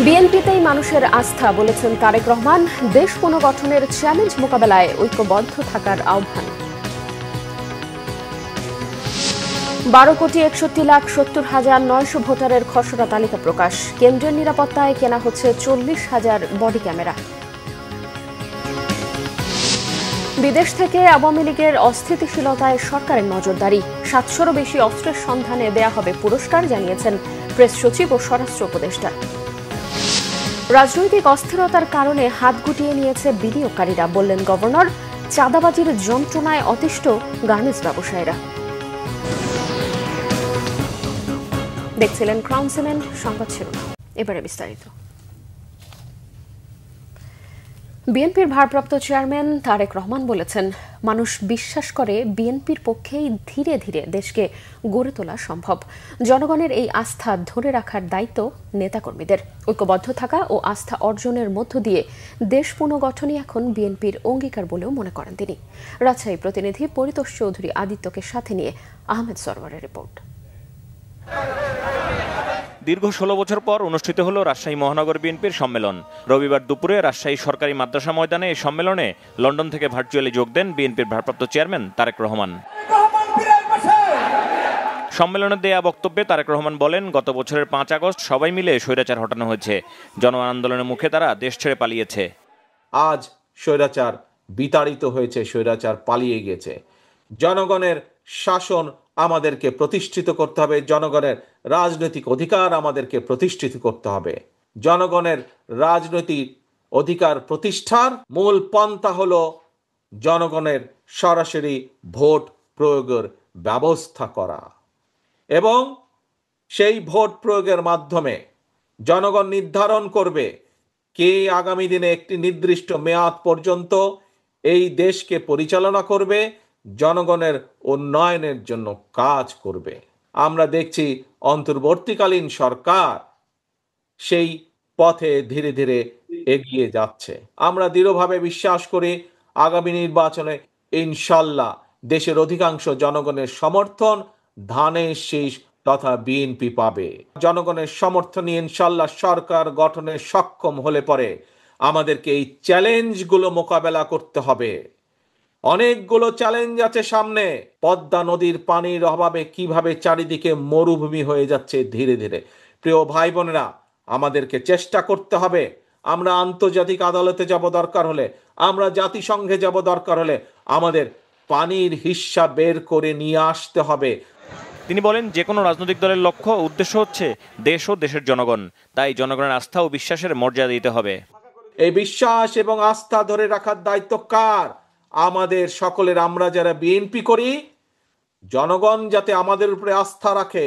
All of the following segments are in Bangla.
বিএনপিতেই মানুষের আস্থা বলেছেন তারেক রহমান। দেশ পুনর্গঠনের চ্যালেঞ্জ মোকাবেলায় ঐক্যবদ্ধ থাকার আহ্বান। 12,61,70,900 ভোটারের খসড়া তালিকা প্রকাশ। কেন্দ্রের নিরাপত্তায় কেনা হচ্ছে 40,000 বডি ক্যামেরা। বিদেশ থেকে আওয়ামী লীগের অস্থিতিশীলতায় সরকারের নজরদারি। 700-রও বেশি অস্ত্রের সন্ধানে দেয়া হবে পুরস্কার, জানিয়েছেন প্রেস সচিব ও স্বরাষ্ট্র উপদেষ্টা। রাজনৈতিক অস্থিরতার কারণে হাত গুটিয়ে নিয়েছে বিনিয়োগকারীরা, বললেন গভর্নর। চাঁদাবাজির যন্ত্রণায় অতিষ্ঠ গার্মেন্টস ব্যবসায়ীরা। দেখছিলেন ক্রাউন সিমেন্ট সংবাদ শিরোনাম, এবারে বিস্তারিত। বিএনপির ভারপ্রাপ্ত চেয়ারম্যান তারেক রহমান বলেছেন, মানুষ বিশ্বাস করে বিএনপির পক্ষেই ধীরে ধীরে দেশকে গড়ে তোলা সম্ভব। জনগণের এই আস্থা ধরে রাখার দায়িত্ব নেতাকর্মীদের। ঐক্যবদ্ধ থাকা ও আস্থা অর্জনের মধ্য দিয়ে দেশ পুনর্গঠনই এখন বিএনপির অঙ্গীকার বলেও মনে করেন তিনি। রাজশাহী প্রতিনিধি পরিতোষ চৌধুরী আদিত্যকে সাথে নিয়ে আহমেদ সরওয়ারের রিপোর্ট। দীর্ঘ 16 বছর পর অনুষ্ঠিত হলো রাজশাহী মহানগর বিএনপির সম্মেলন। রবিবার দুপুরে রাজশাহী সরকারি মাদ্রাসা ময়দানে এই সম্মেলনে লন্ডন থেকে ভার্চুয়ালি যোগ দেন বিএনপির ভারপ্রাপ্ত চেয়ারম্যান তারেক রহমান। সম্মেলনে দেয়া বক্তব্যে তারেক রহমান বলেন, গত বছরের 5 আগস্ট সবাই মিলে স্বৈরাচার হটানো হয়েছে। জন আন্দোলনের মুখে তারা দেশ ছেড়ে পালিয়েছে। আজ স্বৈরাচার বিতাড়িত হয়েছে, স্বৈরাচার পালিয়ে গেছে। জনগণের শাসন আমাদেরকে প্রতিষ্ঠিত করতে হবে, জনগণের রাজনৈতিক অধিকার আমাদেরকে প্রতিষ্ঠিত করতে হবে। জনগণের রাজনৈতিক অধিকার প্রতিষ্ঠার মূল পন্থা হলো জনগণের সরাসরি ভোট প্রয়োগের ব্যবস্থা করা, এবং সেই ভোট প্রয়োগের মাধ্যমে জনগণ নির্ধারণ করবে কে আগামী দিনে একটি নির্দিষ্ট মেয়াদ পর্যন্ত এই দেশকে পরিচালনা করবে, জনগণের উন্নয়নের জন্য কাজ করবে। আমরা দেখছি অন্তর্বর্তীকালীন সরকার সেই পথে ধীরে ধীরে এগিয়ে যাচ্ছে। আমরা দৃঢ়ভাবে বিশ্বাস করি আগামী নির্বাচনে ইনশাল্লাহ দেশের অধিকাংশ জনগণের সমর্থন ধানের শীষ তথা বিএনপি পাবে। জনগণের সমর্থনে ইনশাল্লাহ সরকার গঠনে সক্ষম হলে পরে আমাদেরকে এই চ্যালেঞ্জগুলো মোকাবেলা করতে হবে। অনেকগুলো চ্যালেঞ্জ আছে সামনে। পদ্মা নদীর পানির অভাবে কিভাবে চারিদিকে মরুভূমি হয়ে যাচ্ছে ধীরে ধীরে। প্রিয় ভাই বোনেরা, আমাদেরকে চেষ্টা করতে হবে। আমরা আন্তর্জাতিক আদালতে যাব দরকার হলে, আমরা জাতিসংঘে যাব দরকার হলে, আমাদের পানির হিস্যা বের করে নিয়ে আসতে হবে। তিনি বলেন, যে কোনো রাজনৈতিক দলের লক্ষ্য ও উদ্দেশ্য হচ্ছে দেশ ও দেশের জনগণ, তাই জনগণের আস্থা ও বিশ্বাসের মর্যাদা দিতে হবে। এই বিশ্বাস এবং আস্থা ধরে রাখার দায়িত্ব কার? আমাদের সকলের। আমরা যারা বিএনপি করি, জনগণ যাতে আমাদের উপরে আস্থা রাখে,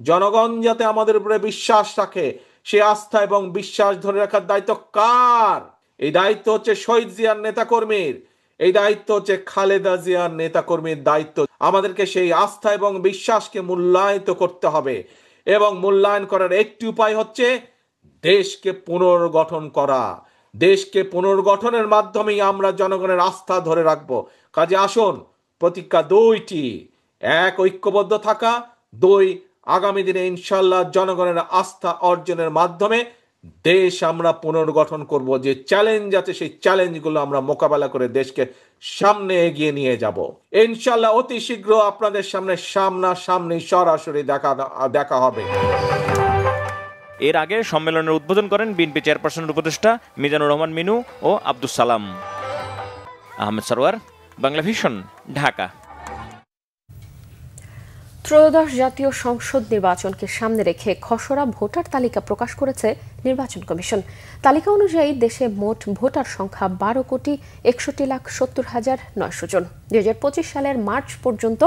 জনগণ যাতে আমাদের উপরে বিশ্বাস রাখে, সে আস্থা এবং বিশ্বাস ধরে রাখার দায়িত্ব কার? এই দায়িত্ব হচ্ছে শহীদ জিয়ার নেতাকর্মীর, এই দায়িত্ব হচ্ছে খালেদা জিয়ার নেতাকর্মীর দায়িত্ব। আমাদেরকে সেই আস্থা এবং বিশ্বাসকে মূল্যায়িত করতে হবে, এবং মূল্যায়ন করার একটি উপায় হচ্ছে দেশকে পুনর্গঠন করা। দেশকে পুনর্গঠনের মাধ্যমেই আমরা জনগণের আস্থা ধরে রাখব। কাজে আসুন, প্রতিজ্ঞা 2টি: 1 ঐক্যবদ্ধ থাকা, 2 আগামী দিনে ইনশাল্লাহ জনগণের আস্থা অর্জনের মাধ্যমে দেশ আমরা পুনর্গঠন করব। যে চ্যালেঞ্জ আছে সেই চ্যালেঞ্জগুলো আমরা মোকাবেলা করে দেশকে সামনে এগিয়ে নিয়ে যাব। ইনশাল্লাহ অতি শীঘ্র আপনাদের সামনে সামনাসামনি সরাসরি দেখা হবে। এর আগে সম্মেলনের উদ্বোধন করেন বিএনপি চেয়ারপারসনের উপদেষ্টা মিজানুর রহমান মিনু ও আব্দুস সালাম। আহমেদ সরওয়ার, বাংলা ভিশন, ঢাকা। ত্রয়োদশ জাতীয় সংসদ নির্বাচনকে সামনে রেখে খসড়া ভোটার তালিকা প্রকাশ করেছে নির্বাচন কমিশন। তালিকা অনুযায়ী দেশে মোট ভোটার সংখ্যা 12,61,70,900 জন। 2025 সালের মার্চ পর্যন্ত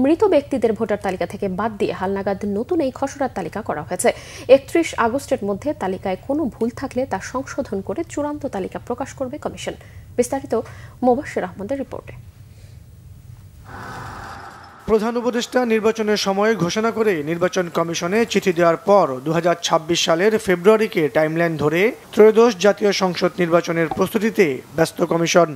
মৃত ব্যক্তিদের ভোটার তালিকা থেকে বাদ দিয়ে হালনাগাদ নতুন এই খসড়ার তালিকা করা হয়েছে। 31 আগস্টের মধ্যে তালিকায় কোনো ভুল থাকলে তা সংশোধন করে চূড়ান্ত তালিকা প্রকাশ করবে কমিশন। বিস্তারিত মোবাশ্বের আহমদের রিপোর্টে। প্রধান উপদেষ্টা নির্বাচনের সময় ঘোষণা করে নির্বাচন কমিশনে চিঠি দেওয়ার পর 2026 সালের ফেব্রুয়ারিকে টাইমলাইন ধরে ত্রয়োদশ জাতীয় সংসদ নির্বাচনের প্রস্তুতিতে ব্যস্ত কমিশন।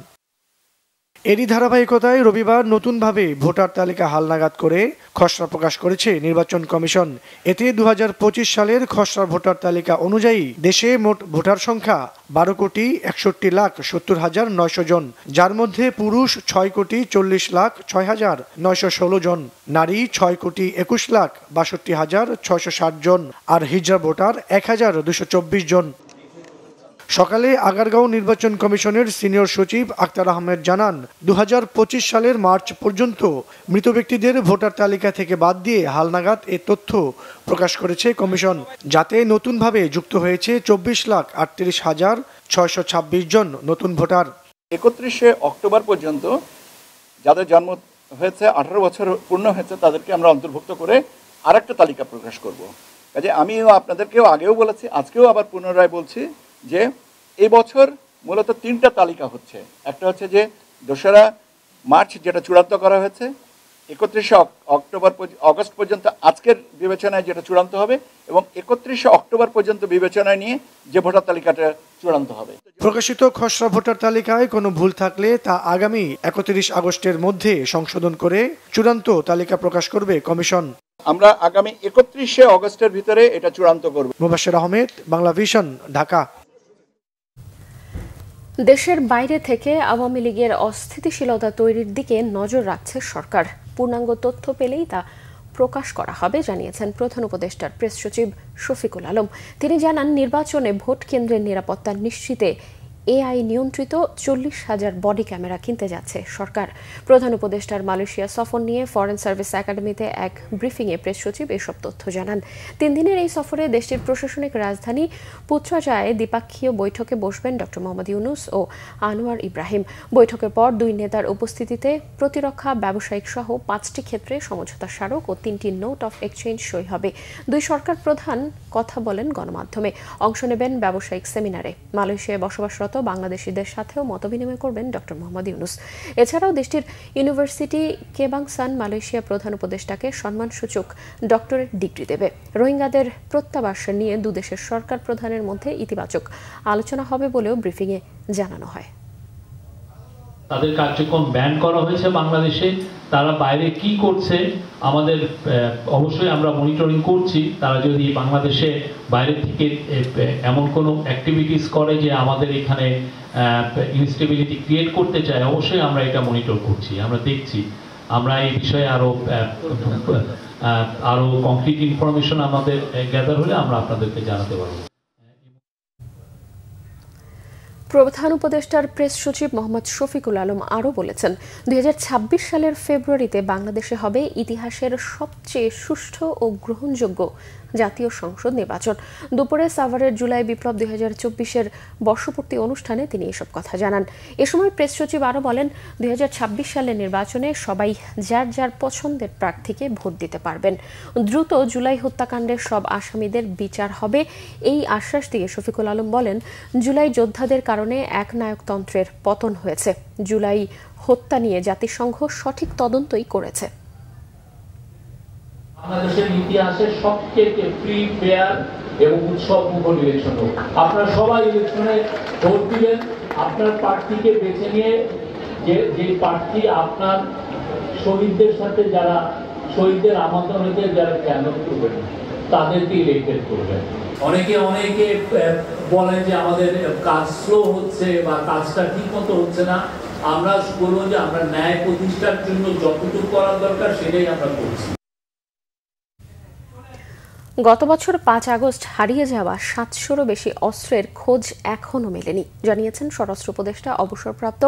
এরই ধারাবাহিকতায় রবিবার নতুনভাবে ভোটার তালিকা হালনাগাদ করে খসড়া প্রকাশ করেছে নির্বাচন কমিশন। এতে 2025 সালের খসড়া ভোটার তালিকা অনুযায়ী দেশে মোট ভোটার সংখ্যা 12,61,70,900 জন, যার মধ্যে পুরুষ 6,40,06,916 জন, নারী 6,21,62,660 জন আর হিজড়া ভোটার 1,224 জন। সকালে আগারগাঁও নির্বাচন কমিশনের সিনিয়র সচিব আক্তার আহমেদ জানান, 2025 সালের মার্চ পর্যন্ত মৃত ব্যক্তিদের ভোটার তালিকা থেকে বাদ দিয়ে হালনাগাদ এ তথ্য প্রকাশ করেছে কমিশন, যাতে নতুনভাবে যুক্ত হয়েছে 24,38,626 জন নতুন ভোটার। 31শে অক্টোবর পর্যন্ত যাদের জন্ম হয়েছে 18 বছর পূর্ণ হয়েছে তাদেরকে আমরা অন্তর্ভুক্ত করে আরেকটা তালিকা প্রকাশ করব। কাজে আমিও আপনাদেরকেও আগেও বলেছি, আজকেও আবার পুনরায় বলছি যে এই বছর মূলত 3টা তালিকা হচ্ছে। একটা হচ্ছে যে 2রা মার্চ যেটা চূড়ান্ত করা হয়েছে, 31শে অগস্ট পর্যন্ত আজকের বিবেচনায় যেটা চূড়ান্ত হবে, এবং 31শে অক্টোবর পর্যন্ত বিবেচনায় নিয়ে যে ভোটার তালিকাটা চূড়ান্ত হবে। প্রকাশিত খসড়া ভোটার তালিকায় কোনো ভুল থাকলে তা আগামী 31 আগস্টের মধ্যে সংশোধন করে চূড়ান্ত তালিকা প্রকাশ করবে কমিশন। আমরা আগামী 31শে অগস্টের ভিতরে এটা চূড়ান্ত করব। মুবাশশির আহমেদ, বাংলা ভিশন, ঢাকা। দেশের বাইরে থেকে আওয়ামী লীগের অস্থিতিশীলতা তৈরির দিকে নজর রাখছে সরকার। পূর্ণাঙ্গ তথ্য পেলেই তা প্রকাশ করা হবে জানিয়েছেন প্রধান উপদেষ্টার প্রেস সচিব শফিকুল আলম। তিনি জানান, নির্বাচনে ভোট কেন্দ্রের নিরাপত্তা নিশ্চিতে এআই নিয়ন্ত্রিত 40,000 বডি ক্যামেরা কিনতে যাচ্ছে সরকার। প্রধান উপদেষ্টার মালয়েশিয়া সফর নিয়ে ফরেন সার্ভিস একাডেমিতে এক ব্রিফিংয়ে প্রেস সচিব এসব তথ্য জানান। 3 দিনের এই সফরে দেশটির প্রশাসনিক রাজধানী পুত্রাজায়ে দ্বিপাক্ষীয় বৈঠকে বসবেন ড. মোহাম্মদ ইউনূস ও আনোয়ার ইব্রাহিম। বৈঠকের পর 2 নেতার উপস্থিতিতে প্রতিরক্ষা, ব্যবসায়িক সহ 5টি ক্ষেত্রে সমঝোতা স্মারক ও 3টি নোট অফ এক্সচেঞ্জ সই হবে। 2 সরকার প্রধান কথা বলেন গণমাধ্যমে, অংশ নেবেন ব্যবসায়িক সেমিনারে। মালয়েশিয়ায় বসবাসরত বাংলাদেশিদের সাথেও মতবিনিময় করবেন ড. মোহাম্মদ ইউনূস। এছাড়াও দেশটির ইউনিভার্সিটি কেবাংসান মালয়েশিয়া প্রধান উপদেষ্টাকে সম্মানসূচক ডক্টরেট ডিগ্রি দেবে। রোহিঙ্গাদের প্রত্যাবাসন নিয়ে 2 দেশের সরকার প্রধানের মধ্যে ইতিবাচক আলোচনা হবে বলেও ব্রিফিংয়ে জানানো হয়। তাদের কার্যক্রম ব্যান করা হয়েছে বাংলাদেশে, তারা বাইরে কি করছে আমাদের অবশ্যই আমরা মনিটরিং করছি। তারা যদি বাংলাদেশে বাইরে থেকে এমন কোনো অ্যাক্টিভিটিস করে যে আমাদের এখানে ইনস্টেবিলিটি ক্রিয়েট করতে চায়, অবশ্যই আমরা এটা মনিটর করছি, আমরা দেখছি। আমরা এই বিষয়ে আরো কংক্রিট ইনফরমেশন আমাদের গ্যাদার হলে আমরা আপনাদেরকে জানাতে পারবো। প্রধান উপদেষ্টার প্রেস সচিব মোহাম্মদ শফিকুল আলম আরও বলেছেন, 2026 সালের ফেব্রুয়ারিতে বাংলাদেশে হবে ইতিহাসের সবচেয়ে সুষ্ঠু ও গ্রহণযোগ্য জাতীয় সংসদ নির্বাচন। দুপুরে সাভারের জুলাই বিপ্লব 2024-এর বর্ষপূর্তি অনুষ্ঠানে তিনি এসব কথা জানান। এ সময় প্রেস সচিব আরও বলেন, 2026 সালের নির্বাচনে সবাই যার যার পছন্দের প্রার্থীকে ভোট দিতে পারবেন। দ্রুত জুলাই হত্যাকাণ্ডের সব আসামিদের বিচার হবে, এই আশ্বাস দিয়ে শফিকুল আলম বলেন, জুলাই যোদ্ধাদের কারণে একনায়কতন্ত্রের পতন হয়েছে। জুলাই হত্যা নিয়ে জাতিসংঘ সঠিক তদন্তই করেছে। বাংলাদেশের ইতিহাসে সবচেয়ে ফ্রি, ফেয়ার এবং উৎসবমুখর ইলেকশন হোক। আপনারা সবাই ইলেকশনে ভোট দিবেন, আপনার প্রার্থীকে বেছে নিয়ে যে প্রার্থী আপনার শহীদদের সাথে, যারা শহীদদের আমন্ত্রণে যারা ক্যাম্প করবেন তাদেরকে ইলেক্টেড করবেন। অনেকে বলেন যে আমাদের কাজ স্লো হচ্ছে বা কাজটা ঠিক মতো হচ্ছে না। আমরা বলবো যে আমরা ন্যায় প্রতিষ্ঠার জন্য যতটুকু করার দরকার সেটাই আমরা করছি। গত বছর 5 আগস্ট হারিয়ে যাওয়া 700-রও বেশি অস্ত্রের খোঁজ এখনও মেলেনি, জানিয়েছেন স্বরাষ্ট্র উপদেষ্টা অবসরপ্রাপ্ত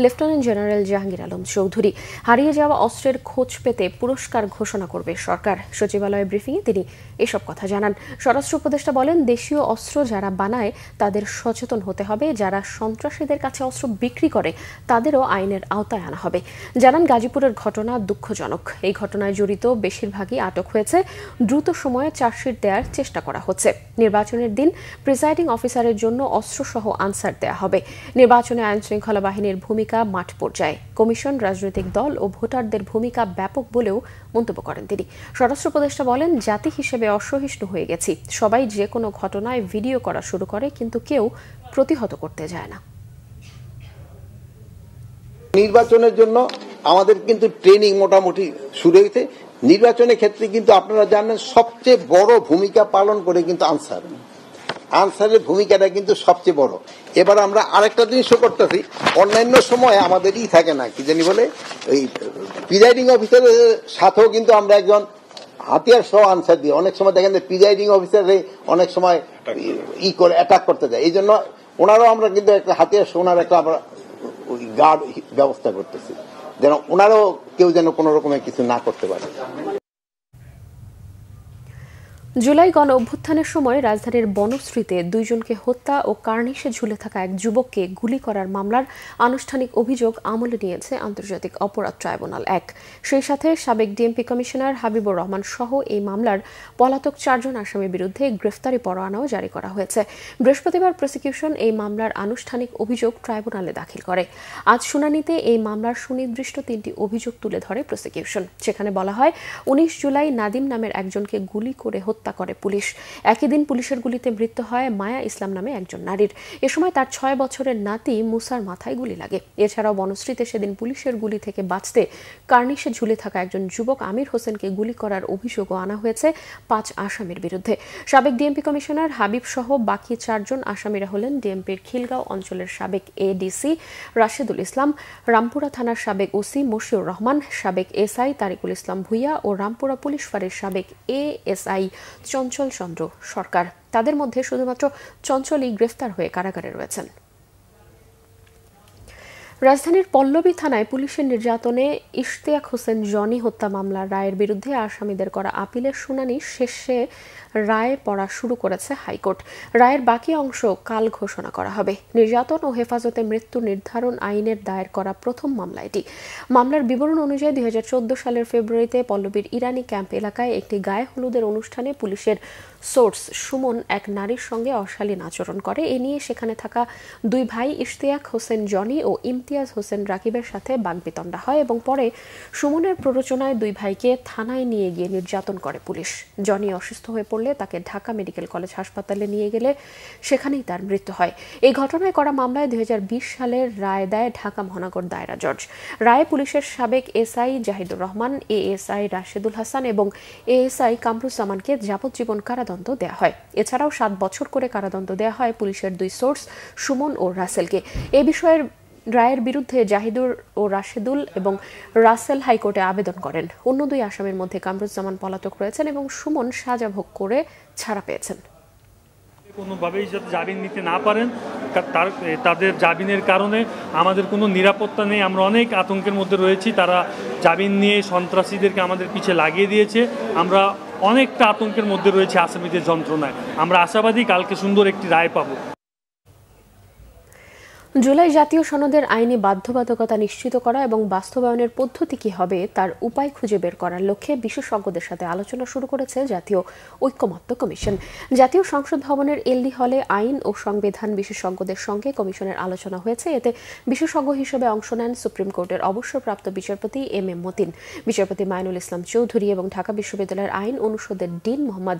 লেফটেন্যান্ট জেনারেল জাহাঙ্গীর আলম চৌধুরী। হারিয়ে যাওয়া অস্ত্রের খোঁজ পেতে পুরস্কার ঘোষণা করবে সরকার। সচিবালয় ব্রিফিংয়ে তিনি এসব কথা জানান। স্বরাষ্ট্র উপদেষ্টা বলেন, দেশীয় অস্ত্র যারা বানায় তাদের সচেতন হতে হবে, যারা সন্ত্রাসীদের কাছে অস্ত্র বিক্রি করে তাদেরও আইনের আওতায় আনা হবে। জানান, গাজীপুরের ঘটনা দুঃখজনক। এই ঘটনায় জড়িত বেশিরভাগই আটক হয়েছে। দ্রুত সময়ে চার্জশিট দেওয়ার চেষ্টা করা হচ্ছে। নির্বাচনের দিন প্রিসাইডিং অফিসারের জন্য অস্ত্রসহ আনসার দেওয়া হবে। নির্বাচনে আইনশৃঙ্খলা বাহিনীর ভূমিকা মাঠ পর্যায়ে, কমিশন, রাজনৈতিক দল ও ভোটারদের ভূমিকা ব্যাপক বলেও মন্তব্য করেন তিনি। স্বরাষ্ট্র উপদেষ্টা বলেন, জাতি হিসেবে অসহিষ্ণু হয়ে গেছি। সবাই যে কোনো ঘটনায় ভিডিও করা শুরু করে, কিন্তু কেউ প্রতিহত করতে যায় না। নির্বাচনের জন্য আমাদের কিন্তু ট্রেনিং মোটামুটি শুরু হয়েছে। নির্বাচনের ক্ষেত্রে কিন্তু আপনারা জানেন সবচেয়ে বড় ভূমিকা পালন করে কিন্তু আনসারের ভূমিকাটা কিন্তু সবচেয়ে বড়। এবার আমরা আরেকটা জিনিসও করতেছি, অন্যান্য সময় আমাদের থাকে না কি জানি বলে ওই প্রিজাইডিং অফিসারের সাথেও কিন্তু আমরা একজন হাতিয়ার সহ আনসার দিই। অনেক সময় দেখেন যে প্রিজাইডিং অফিসারে অনেক সময় করে অ্যাটাক করতে যায়, এই জন্য ওনারাও আমরা কিন্তু একটা হাতিয়ার সহ ওনার একটা আমরা ওই গার্ড ব্যবস্থা করতেছি, যেন ওনারাও কেউ যেন কোনো রকমের কিছু না করতে পারে। জুলাই গণ অভ্যুত্থানের সময় রাজধানীর বনশ্রীতে 2 জনকে হত্যা ও কার্নিশে ঝুলে থাকা এক যুবককে গুলি করার মামলার আনুষ্ঠানিক অভিযোগ আমলে নিয়েছে আন্তর্জাতিক অপরাধ ট্রাইব্যুনাল 1। সেই সাথে সাবেক ডিএমপি কমিশনার হাবিবুর রহমান সহ এই মামলার পলাতক 4 জন আসামির বিরুদ্ধে গ্রেফতারি পরোয়ানাও জারি করা হয়েছে। বৃহস্পতিবার প্রসিকিউশন এই মামলার আনুষ্ঠানিক অভিযোগ ট্রাইব্যুনালে দাখিল করে। আজ শুনানিতে এই মামলার সুনির্দিষ্ট 3টি অভিযোগ তুলে ধরে প্রসিকিউশন। সেখানে বলা হয় 19 জুলাই নাদিম নামের একজনকে গুলি করে হত্যা করে পুলিশ। একই দিন পুলিশের গুলিতে মৃত্যু হয় মায়া ইসলাম নামে একজন নারীর। এ সময় তার 6 বছরের নাতি মুসার মাথায় গুলি লাগে। এছাড়াও বনশ্রীতে সেদিন পুলিশের গুলি থেকে বাঁচতে কার্নিশে ঝুলে থাকা একজন যুবক আমির হোসেনকে গুলি করার অভিযোগও আনা হয়েছে 5 আসামির বিরুদ্ধে। সাবেক ডিএমপি কমিশনার হাবিব সহ বাকি 4 জন আসামিরা হলেন ডিএমপির খিলগাঁও অঞ্চলের সাবেক এডিসি রাশেদুল ইসলাম, রামপুরা থানার সাবেক ওসি মশিউর রহমান, সাবেক এসআই তারিকুল ইসলাম ভুইয়া ও রামপুরা পুলিশ ফাঁড়ির সাবেক এএসআই চঞ্চল চন্দ্র সরকার। তাদের মধ্যে শুধুমাত্র চঞ্চলই গ্রেফতার হয়ে কারাগারে রয়েছেন। রাজধানীর পল্লবী থানায় পুলিশের নির্যাতনে ইশতিয়াক হোসেন জনি হত্যা মামলার রায়ের বিরুদ্ধে আসামিদের করা আপিলের শুনানি শেষে রায় পড়া শুরু করেছে হাইকোর্ট। রায়ের বাকি অংশ কাল ঘোষণা করা হবে। নির্যাতন ও হেফাজতে মৃত্যু নির্ধারণ আইনের দায়ের করা প্রথম মামলা এটি। মামলার বিবরণ অনুযায়ী 2014 সালের ফেব্রুয়ারিতে পল্লবীর ইরানি ক্যাম্প এলাকায় একটি গায়ে হলুদের অনুষ্ঠানে পুলিশের সোর্স সুমন এক নারীর সঙ্গে অশালীন আচরণ করে। এ নিয়ে সেখানে থাকা 2 ভাই ইশতিয়াক হোসেন জনি ও ইমতিয়াজ হোসেন রাকিবের সাথে বাগবিতণ্ডা হয় এবং পরে সুমনের প্ররোচনায় 2 ভাইকে থানায় নিয়ে গিয়ে নির্যাতন করে পুলিশ। জনি অসুস্থ হয়ে পড়লে তাকে ঢাকা মেডিকেল কলেজ হাসপাতালে নিয়ে গেলে সেখানেই তার মৃত্যু হয়। এই ঘটনায় করা মামলায় 2020 সালের রায় দেয় ঢাকা মহানগর দায়রা জজ। রায়ে পুলিশের সাবেক এসআই জাহিদুর রহমান, এএসআই রাশেদুল হাসান এবং এএসআই কামরুজ্জামানকে যাবজ্জীবন কারাদণ্ড দেয়া হয়। এছাড়াও 7 বছর করে কারাদণ্ড দেয়া হয় পুলিশের 2 সোর্স সুমন ও রাসেলকে। এ বিষয়ের রায়ের বিরুদ্ধে জাহিদুর ও রাশেদুল এবং রাসেল হাইকোর্টে আবেদন করেন। অন্য 2 আসামির মধ্যে কামরুজ্জামান পলাতক রয়েছেন এবং সুমন সাজা ভোগ করে ছাড়া পেয়েছেন। কোনোভাবেই যাতে জামিন নিতে না পারেন, তাদের জামিনের কারণে আমাদের কোনো নিরাপত্তা নেই। আমরা অনেক আতঙ্কের মধ্যে রয়েছি। তারা জামিন নিয়ে সন্ত্রাসীদেরকে আমাদের পিছে লাগিয়ে দিয়েছে। আমরা অনেকটা আতঙ্কের মধ্যে রয়েছে আসামিদের যন্ত্রণায়। আমরা আশাবাদী কালকে সুন্দর একটি রায় পাবো। জুলাই জাতীয় সনদের আইনি বাধ্যবাধকতা নিশ্চিত করা এবং বাস্তবায়নের পদ্ধতি কি হবে তার উপায় খুঁজে বের করার লক্ষ্যে বিশেষজ্ঞদের সাথে আলোচনা শুরু করেছে জাতীয় ঐকমত্য কমিশন। জাতীয় সংসদ ভবনের এলডি হলে আইন ও সংবিধান বিশেষজ্ঞদের সঙ্গে কমিশনের আলোচনা হয়েছে। এতে বিশেষজ্ঞ হিসেবে অংশ নেন সুপ্রিম কোর্টের অবসরপ্রাপ্ত বিচারপতি এম এম মতিন, বিচারপতি মাইনুল ইসলাম চৌধুরী এবং ঢাকা বিশ্ববিদ্যালয়ের আইন অনুষদের ডিন মোহাম্মদ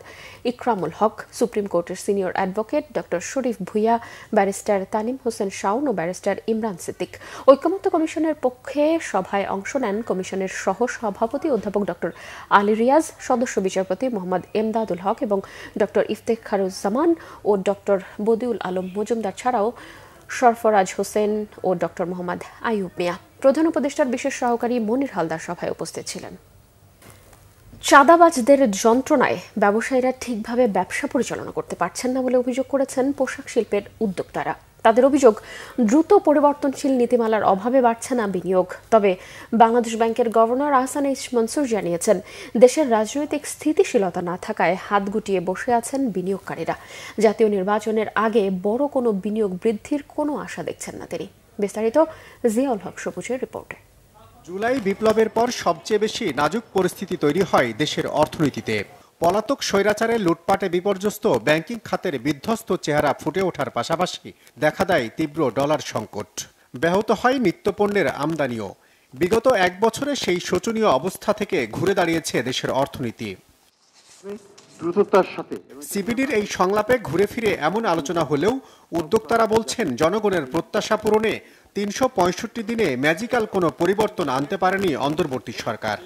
ইকরামুল হক, সুপ্রিম কোর্টের সিনিয়র অ্যাডভোকেট ডক্টর শরীফ ভুইয়া, ব্যারিস্টার তানিম হোসেন শাওন ও ব্যারিস্টার ইমরান সিদ্দিক। ঐকমত্য কমিশনের পক্ষে সভায় অংশ নেন কমিশনের সহ সভাপতি অধ্যাপক ডক্টর আলী রিয়াজ, সদস্য বিচারপতি মোহাম্মদ এমদাদুল হক এবং ডক্টর ইফতেখারুজ্জামান ও ডক্টর বদিউল আলম মজুমদার ছাড়াও সরফরাজ হোসেন ও ডক্টর মোহাম্মদ আইয়ুব মিয়া। প্রধান উপদেষ্টার বিশেষ সহকারী মনির হালদার সভায় উপস্থিত ছিলেন। চাঁদাবাজদের যন্ত্রণায় ব্যবসায়ীরা ঠিকভাবে ব্যবসা পরিচালনা করতে পারছেন না বলে অভিযোগ করেছেন পোশাক শিল্পের উদ্যোক্তারা। তাদের অভিযোগ, দ্রুত পরিবর্তনশীল নীতিমালার অভাবে বাড়ছে না বিনিয়োগ। তবে বাংলাদেশ ব্যাংকের গভর্নর আহসান এইচ মনসুর জানিয়েছেন, দেশের রাজনৈতিক স্থিতিশীলতা না থাকায় হাত গুটিয়ে বসে আছেন বিনিয়োগকারীরা। জাতীয় নির্বাচনের আগে বড় কোনো বিনিয়োগ বৃদ্ধির কোনো আশা দেখছেন না তিনি। বিস্তারিত জিয়াউল হক সবুজের রিপোর্টে। জুলাই বিপ্লবের পর সবচেয়ে বেশি নাজুক পরিস্থিতি তৈরি হয় দেশের অর্থনীতিতে। পলাতক স্বৈরাচারের লুটপাটে বিপর্যস্ত ব্যাংকিং খাতের বিধ্বস্ত চেহারা ফুটে ওঠার পাশাপাশি দেখা দেয় তীব্র ডলার সংকট। ব্যাহত হয় নিত্যপণ্যের আমদানিও। বিগত 1 বছরে সেই শোচনীয় অবস্থা থেকে ঘুরে দাঁড়িয়েছে দেশের অর্থনীতি। সিপিডির এই সংলাপে ঘুরে ফিরে এমন আলোচনা হলেও উদ্যোক্তারা বলছেন, জনগণের প্রত্যাশা পূরণে 365 দিনে ম্যাজিক্যাল কোনো পরিবর্তন আনতে পারেনি অন্তর্বর্তী সরকার।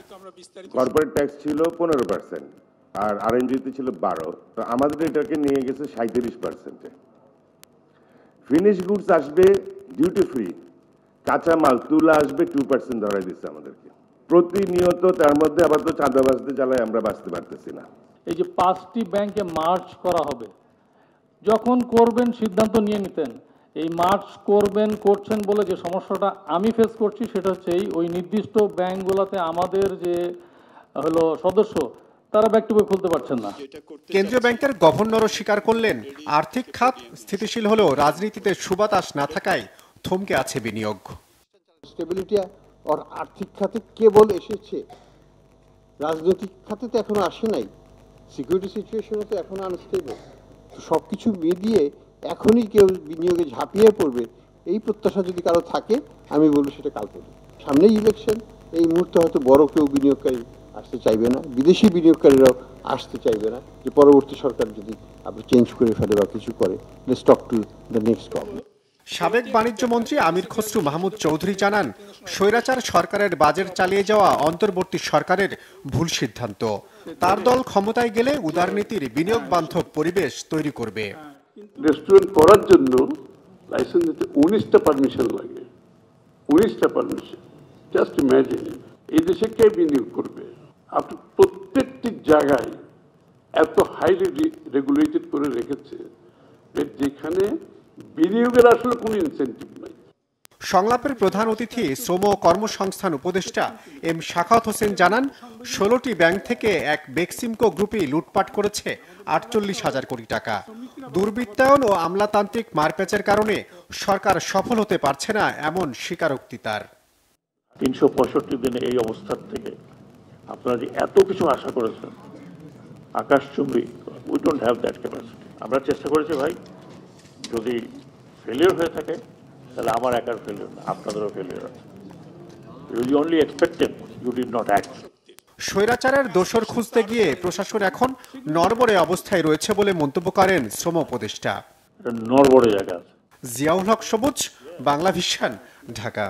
কর্পোরেট ট্যাক্স ছিল 15% আর আরএনজিতে ছিল 12, তো আমাদের এটাকে নিয়ে গেছে 37%-এ। ফিনিশ গুডস আসবে ডিউটি ফ্রি, কাঁচা মাল তুলা আসবে 2% ধরাই দিচ্ছে আমাদেরকে প্রতিনিয়ত। তার মধ্যে আবার তো চাঁদাবাজদের জ্বালায় আমরা বাঁচতে পারতেছি না। এই যে 5টি ব্যাংকে মার্জ করা হবে, যখন করবেন সিদ্ধান্ত নিয়ে নিতেন। এই মার্জ করছেন বলে যে সমস্যাটা আমি ফেস করছি সেটা হচ্ছে ওই নির্দিষ্ট ব্যাংকগুলোতে আমাদের যে হলো সদস্য তারা ব্যাংক খুলতে পারছেন না। কেন্দ্রীয় ব্যাংকের গভর্নরও স্বীকার করলেন, আর্থিক খাত স্থিতিশীল হলেও রাজনীতিতে সুবাতাস না থাকায় থমকে আছে বিনিয়োগ। স্টেবিলিটি আর আর্থিক খাতে কেবল এসেছে, রাজনৈতিক খাতে তো এখনো আসে নাই, সিকিউরিটি সিচুয়েশনও তো এখনো আনস্টেবল। তো সবকিছু মিলিয়ে এখনই কেউ বিনিয়োগে ঝাঁপিয়ে পড়বে এই প্রত্যাশা যদি কারো থাকে, আমি বলবো সেটা কাল্পনিক। সামনেই ইলেকশন, এই মুহূর্তে হয়তো বড় কেউ বিনিয়োগকারী আসতে চাইবে না, বিদেশি বিনিয়োগকারীরাও আসতে চাইবে না, যে পরবর্তী সরকার যদি আপনি চেঞ্জ করে ফেলে বা কিছু করে। Let's talk to the next call. সাবেক বাণিজ্য মন্ত্রী আমির খসরু মাহমুদ চৌধুরী জানান, স্বৈরাচার সরকারের বাজেট চালিয়ে যাওয়া অন্তর্বর্তী সরকারের ভুল সিদ্ধান্ত। তার দল ক্ষমতায় গেলে উদারনীতির বিনিয়োগ বান্ধব পরিবেশ তৈরি করবে। রেস্টুরেন্ট করার জন্য লাইসেন্স দিতে 19টা পারমিশন লাগে, 19টা পারমিশন। জাস্ট ইম্যাজিন, এই দেশে কে বিনিয়োগ করবে? আপনি প্রত্যেকটি জায়গায় এত হাইলি রেগুলেটেড করে রেখেছে যেখানে বিনিয়োগের আসলে কোনো ইনসেন্টিভ নাই। সংলাপের প্রধান অতিথি শ্রম ও কর্মসংস্থান উপদেষ্টা এম শাখাওয়াত হোসেন জানান, 16টি ব্যাংক থেকে এক বেক্সিমকো গ্রুপই লুটপাট করেছে 48,000 কোটি টাকা। দুর্বৃত্তায়ন ও আমলাতান্ত্রিক মারপ্যাচের কারণে সরকার সফল হতে পারছে না, এমন স্বীকারোক্তি তার। 365 দিনে এই অবস্থার থেকে আপনারা যে এত কিছু আশা করেছেন আকাশচুম্বী, we don't have that capacity. আমরা চেষ্টা করেছি ভাই, যদি ফেলিওর হয়ে থাকে তাহলে আমার একার ফেলিওর না, আপনাদেরও ফেলিওর আছে। You only expected, you did not act. স্বৈরাচারের দোষর খুঁজতে গিয়ে প্রশাসন এখন নড়বড়ে অবস্থায় রয়েছে বলে মন্তব্য করেন শ্রম উপদেষ্টা। নড়বড়ে জায়গা। জিয়াউল হক সবুজ, বাংলা ভিশন, ঢাকা।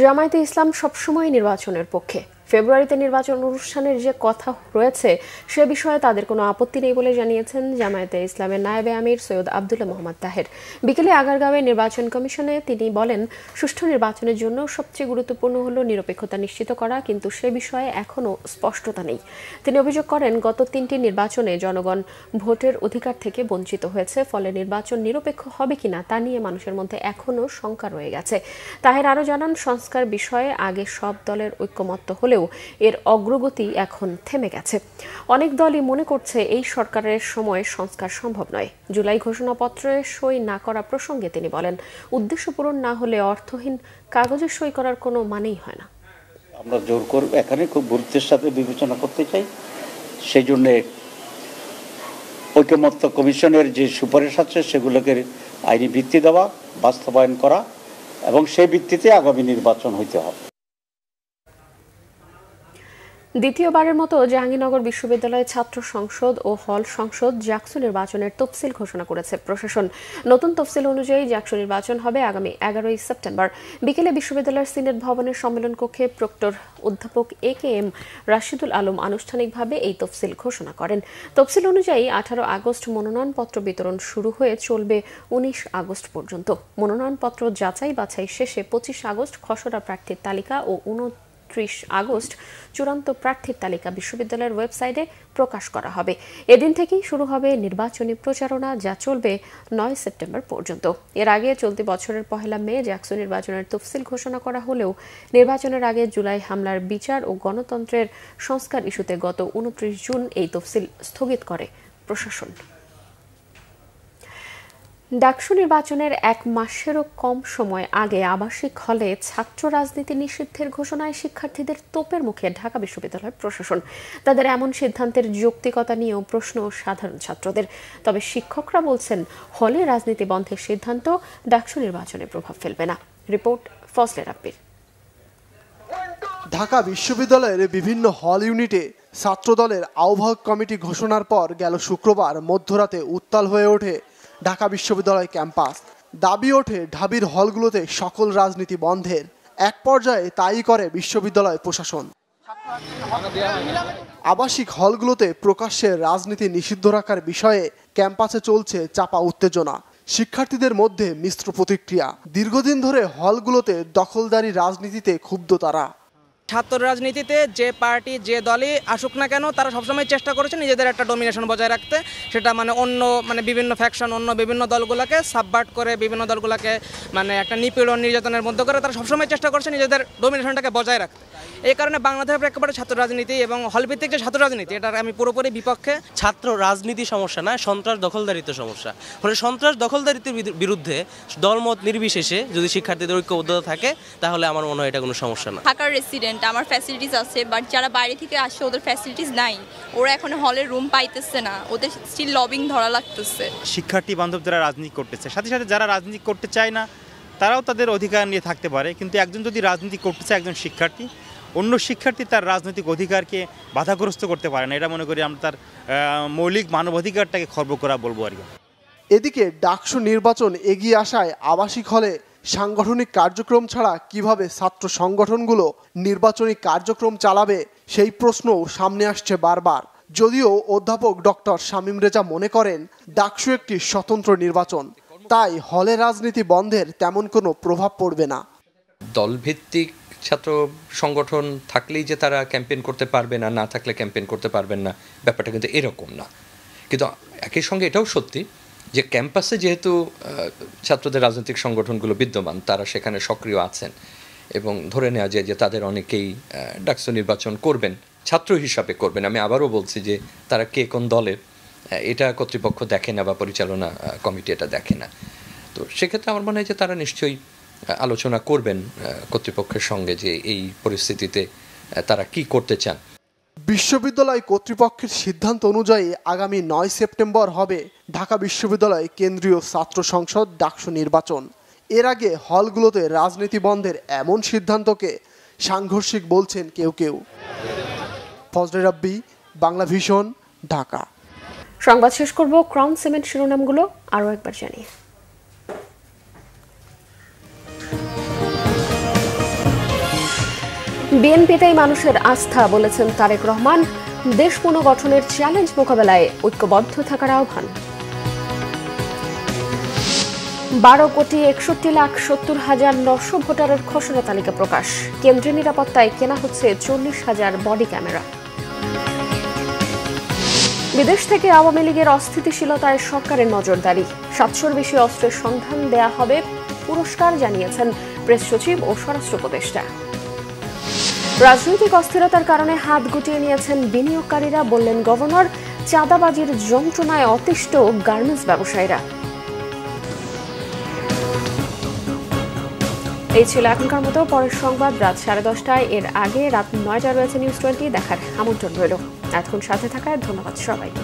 জামায়াতে ইসলাম সবসময় নির্বাচনের পক্ষে। ফেব্রুয়ারিতে নির্বাচন অনুষ্ঠানের যে কথা রয়েছে সে বিষয়ে তাদের কোনো আপত্তি নেই বলে জানিয়েছেন জামায়াতে ইসলামের নায়েবে আমির সৈয়দ আব্দুল্লাহ মোহাম্মদ তাহের। বিকেলে আগারগাঁওয়ে নির্বাচন কমিশনে তিনি বলেন, সুষ্ঠু নির্বাচনের জন্য সবচেয়ে গুরুত্বপূর্ণ হলো নিরপেক্ষতা নিশ্চিত করা, কিন্তু সে বিষয়ে এখনও স্পষ্টতা নেই। তিনি অভিযোগ করেন, গত 3টি নির্বাচনে জনগণ ভোটের অধিকার থেকে বঞ্চিত হয়েছে, ফলে নির্বাচন নিরপেক্ষ হবে কিনা তা নিয়ে মানুষের মধ্যে এখনও শঙ্কা রয়ে গেছে। তাহের আরও জানান, সংস্কার বিষয়ে আগে সব দলের ঐক্যমত্য হলেও এর অগ্রগতি এখন থেমে গেছে। অনেক দলই মনে করছে এই সরকারের সময় সংস্কার সম্ভব নয়। জুলাই ঘোষণাপত্রে সই না করা প্রসঙ্গে তিনি বলেন, উদ্দেশ্য পূরণ না হলে অর্থহীন কাগজে সই করার কোনো মানেই হয় না। আমরা জোর করে এখানে খুব গুরুত্বের সাথে বিবেচনা করতে চাই। সেই জন্যে ঐকমত্য কমিশনের যে সুপারিশ আছে সেগুলোকে আইনি ভিত্তি দেওয়া, বাস্তবায়ন করা এবং সেই ভিত্তিতে আগামী নির্বাচন হইতে হবে। দ্বিতীয়বারের মতো জাহাঙ্গীরনগর বিশ্ববিদ্যালয়ের ছাত্র সংসদ ও হল সংসদ জাকসু নির্বাচনের তফসিল ঘোষণা করেছে প্রশাসন। নতুন তফসিল অনুযায়ী জাকসু নির্বাচন হবে আগামী 11 সেপ্টেম্বর। বিকেলে বিশ্ববিদ্যালয়ের সিনেট ভবনের সম্মেলন কক্ষে প্রক্টর অধ্যাপক AKM রাশিদুল আলম আনুষ্ঠানিকভাবে এই তফসিল ঘোষণা করেন। তফসিল অনুযায়ী 18 আগস্ট মনোনয়নপত্র বিতরণ শুরু হয়ে চলবে 19 আগস্ট পর্যন্ত। মনোনয়নপত্র যাচাই বাছাই শেষে 25 আগস্ট খসড়া প্রার্থীর তালিকা ও 29 আগস্ট চূড়ান্ত প্রার্থীর তালিকা বিশ্ববিদ্যালয়ের ওয়েবসাইটে প্রকাশ করা হবে। এদিন থেকেই শুরু হবে নির্বাচনী প্রচারণা, যা চলবে 9 সেপ্টেম্বর পর্যন্ত। এর আগে চলতি বছরের 1 মে জাকসু নির্বাচনের তফসিল ঘোষণা করা হলেও নির্বাচনের আগে জুলাই হামলার বিচার ও গণতন্ত্রের সংস্কার ইস্যুতে গত 29 জুন এই তফসিল স্থগিত করে প্রশাসন। ডাকসু নির্বাচনের 1 মাসেরও কম সময় আগে আবাসিক হলে ছাত্র রাজনীতি নিষিদ্ধের ঘোষণায় শিক্ষার্থীদের তোপের মুখে ঢাকা বিশ্ববিদ্যালয় প্রশাসন। তাদের এমন সিদ্ধান্তের যৌক্তিকতা নিয়েও প্রশ্ন সাধারণ ছাত্রদের। তবে শিক্ষকরা বলছেন, হলে রাজনীতি বন্ধের সিদ্ধান্ত ডাকসু নির্বাচনে প্রভাব ফেলবে না। রিপোর্ট ফজলে রাব্বির। ঢাকা বিশ্ববিদ্যালয়ের বিভিন্ন হল ইউনিটে ছাত্রদলের আহ্বায়ক কমিটি ঘোষণার পর গেল শুক্রবার মধ্যরাতে উত্তাল হয়ে ওঠে ঢাকা বিশ্ববিদ্যালয় ক্যাম্পাস। দাবি ওঠে ঢাবির হলগুলোতে সকল রাজনীতি বন্ধের। এক পর্যায়ে তাই করে বিশ্ববিদ্যালয় প্রশাসন। আবাসিক হলগুলোতে প্রকাশ্যে রাজনীতি নিষিদ্ধ রাখার বিষয়ে ক্যাম্পাসে চলছে চাপা উত্তেজনা। শিক্ষার্থীদের মধ্যে মিশ্র প্রতিক্রিয়া। দীর্ঘদিন ধরে হলগুলোতে দখলদারি রাজনীতিতে ক্ষুব্ধ তারা। ছাত্র রাজনীতিতে যে পার্টি যে দলই আসুক না কেন তারা সবসময় চেষ্টা করেছে নিজেদের একটা ডমিনেশন বজায় রাখতে। সেটা অন্য বিভিন্ন ফ্যাকশন অন্য বিভিন্ন দলগুলোকে সাবভার্ট করে বিভিন্ন দলগুলোকে একটা নিপীড়ন নির্যাতনের মধ্যে করে তারা সবসময় চেষ্টা করছে নিজেদের ডমিনেশনটাকে বজায় রাখতে। এই কারণে বাংলাদেশের প্রেক্ষাপটে ছাত্র রাজনীতি এবং হলভিত্তিক যে ছাত্র রাজনীতি এটার আমি পুরোপুরি বিপক্ষে। ছাত্র রাজনীতি সমস্যা না, সন্ত্রাস দখলদারিত্ব সমস্যা। ফলে সন্ত্রাস দখলদারিত্বের বিরুদ্ধে দলমত নির্বিশেষে যদি শিক্ষার্থীদের ঐক্যবদ্ধতা থাকে তাহলে আমার মনে হয় এটা কোনো সমস্যা না। ঢাকার রেসিডেন্ট, আমার ফ্যাসিলিটিস আছে, বাট যারা বাইরে থেকে আসে ওদের ফ্যাসিলিটিস নাই, ওরা এখন হলের রুম পাইতেছে না, ওদের স্টিল লবিং ধরা লাগতেছে। শিক্ষার্থী বান্ধব যারা রাজনীতি করতেছে, সাথে সাথে যারা রাজনীতি করতে চায় না তারাও তাদের অধিকার নিয়ে থাকতে পারে, কিন্তু একজন যদি রাজনীতি করতে চায় একজন শিক্ষার্থী, অন্য শিক্ষার্থী তার রাজনৈতিক অধিকারকে বাধাগ্রস্ত করতে পারে না। এটা মনে করি আমরা তার মৌলিক মানবাধিকারটাকে খর্ব করা বলবো আর কি। এদিকে ডাকসু নির্বাচন এগিয়ে আসায় আবাসিক হলে সাংগঠনিক কার্যক্রম ছাড়া কিভাবে ছাত্র সংগঠনগুলো নির্বাচনী কার্যক্রম চালাবে সেই প্রশ্নও সামনে আসছে বারবার। যদিও অধ্যাপক ডক্টর শামীম রেজা মনে করেন ডাকসু একটি স্বতন্ত্র নির্বাচন, তাই হলে রাজনীতি বন্ধের তেমন কোনো প্রভাব পড়বে না। দলভিত্তিক ছাত্র সংগঠন থাকলেই যে তারা ক্যাম্পেইন করতে পারবে না, না থাকলে ক্যাম্পেইন করতে পারবেন না, ব্যাপারটা কিন্তু এরকম না। কিন্তু একই সঙ্গে এটাও সত্যি যে ক্যাম্পাসে যেহেতু ছাত্রদের রাজনৈতিক সংগঠনগুলো বিদ্যমান, তারা সেখানে সক্রিয় আছেন এবং ধরে নেওয়া যায় যে তাদের অনেকেই ডাকসু নির্বাচন করবেন, ছাত্র হিসাবে করবেন। আমি আবারও বলছি যে তারা কে কোন দলের এটা কর্তৃপক্ষ দেখে না বা পরিচালনা কমিটি এটা দেখে না। তো সেক্ষেত্রে আমার মনে হয় যে তারা নিশ্চয়ই আলোচনা করবেন কর্তৃপক্ষের সঙ্গে যে এই পরিস্থিতিতে তারা কি করতে চান। বিশ্ববিদ্যালয় কর্তৃপক্ষের সিদ্ধান্ত অনুযায়ী আগামী 9 সেপ্টেম্বর হবে ঢাকা বিশ্ববিদ্যালয় কেন্দ্রীয় ছাত্র সংসদ ডাকসু নির্বাচন। এর আগে হলগুলোতে রাজনীতি বন্ধের এমন সিদ্ধান্তকে সাংঘর্ষিক বলছেন কেউ কেউ। ফজলে রাব্বি, বাংলা ভিশন, ঢাকা। সংবাদ শেষ করব ক্রাউন সিমেন্ট শিরোনামগুলো আরও একবার জানিয়ে। বিএনপিতেই মানুষের আস্থা বলেছেন তারেক রহমান। দেশ পুনর্গঠনের চ্যালেঞ্জ মোকাবেলায় ঐক্যবদ্ধ থাকার আহ্বান। 12,61,70,900 ভোটারের খসড়া তালিকা প্রকাশ। কেন্দ্রীয় নিরাপত্তায় কেনা হচ্ছে 40,000 বডি ক্যামেরা। বিদেশ থেকে আওয়ামী লীগের অস্থিতিশীলতায় সরকারের নজরদারি। 700-র বেশি অস্ত্রের সন্ধান দেয়া হবে পুরস্কার, জানিয়েছেন প্রেস সচিব ও স্বরাষ্ট্র উপদেষ্টা। রাজনৈতিক অস্থিরতার কারণে হাত গুটিয়ে নিয়েছেন বিনিয়োগকারীরা, বললেন গভর্নর। চাঁদাবাজির যন্ত্রণায় অতিষ্ঠ গার্মেন্টস ব্যবসায়ীরা। এই ছিল এখনকার মতো। পরের সংবাদ রাত 10:30টায়। এর আগে রাত 9টায় রয়েছে নিউজ 20 দেখার আমন্ত্রণ রইল। এতক্ষণ সাথে থাকায় ধন্যবাদ সবাইকে।